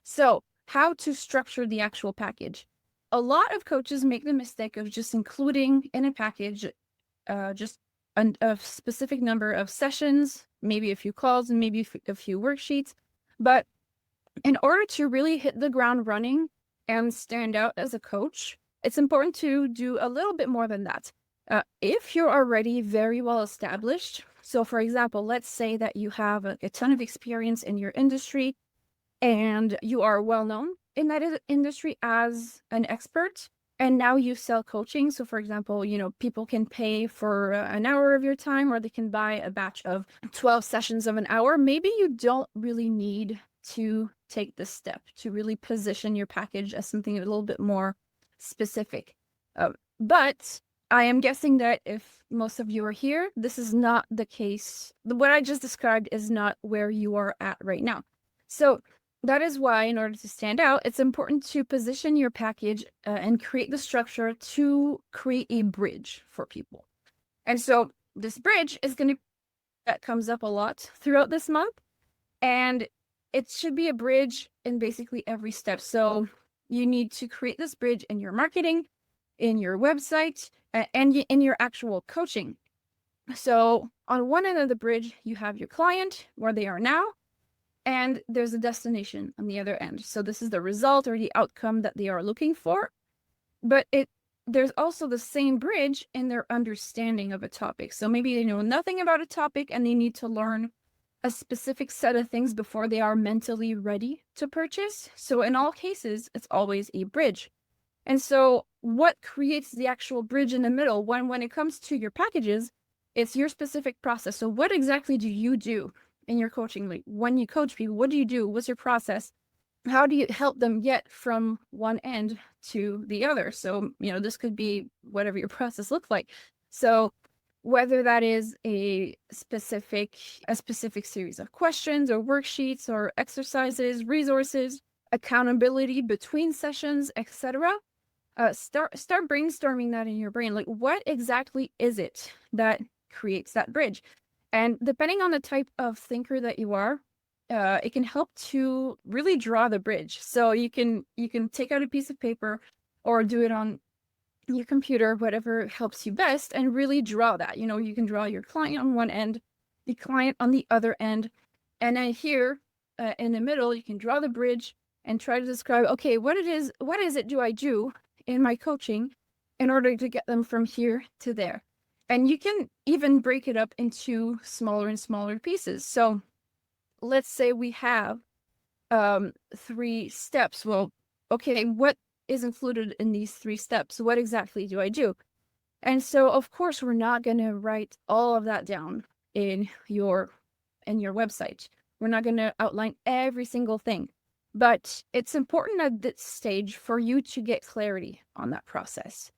So how to structure the actual package. A lot of coaches make the mistake of just including in a package just a specific number of sessions, maybe a few calls, and maybe a few worksheets. But in order to really hit the ground running and stand out as a coach, it's important to do a little bit more than that. If you're already very well established, so for example, let's say that you have a ton of experience in your industry and you are well known in that industry as an expert, and now you sell coaching. So for example, people can pay for an hour of your time, or they can buy a batch of 12 sessions of an hour. Maybe you don't really need to take this step to really position your package as something a little bit more specific. But I am guessing that if most of you are here, this is not the case. What I just described is not where you are at right now. So that is why, in order to stand out, it's important to position your package and create the structure to create a bridge for people. And so this bridge is going to, that comes up a lot throughout this month. And it should be a bridge in basically every step. So you need to create this bridge in your marketing, in your website, and in your actual coaching. So on one end of the bridge, you have your client, where they are now, and there's a destination on the other end. So this is the result or the outcome that they are looking for. But there's also the same bridge in their understanding of a topic. So maybe they know nothing about a topic and they need to learn a specific set of things before they are mentally ready to purchase. So in all cases, it's always a bridge. And so what creates the actual bridge in the middle when it comes to your packages, it's your specific process. So what exactly do you do in your coaching? Like when you coach people, what do you do? What's your process? How do you help them get from one end to the other? So, this could be whatever your process looks like. So whether that is a specific series of questions or worksheets or exercises, resources, accountability between sessions, etc. Start brainstorming that in your brain. Like, what exactly is it that creates that bridge? And depending on the type of thinker that you are, it can help to really draw the bridge. So you can take out a piece of paper or do it on your computer, whatever helps you best, and really draw that. You can draw your client on one end, the client on the other end, and then here in the middle, you can draw the bridge and try to describe, okay, what is it do I do in my coaching in order to get them from here to there? And you can even break it up into smaller and smaller pieces. So let's say we have 3 steps. Well, okay, what is included in these 3 steps? What exactly do I do? And so, of course, we're not going to write all of that down in your website. We're not going to outline every single thing. But it's important at this stage for you to get clarity on that process.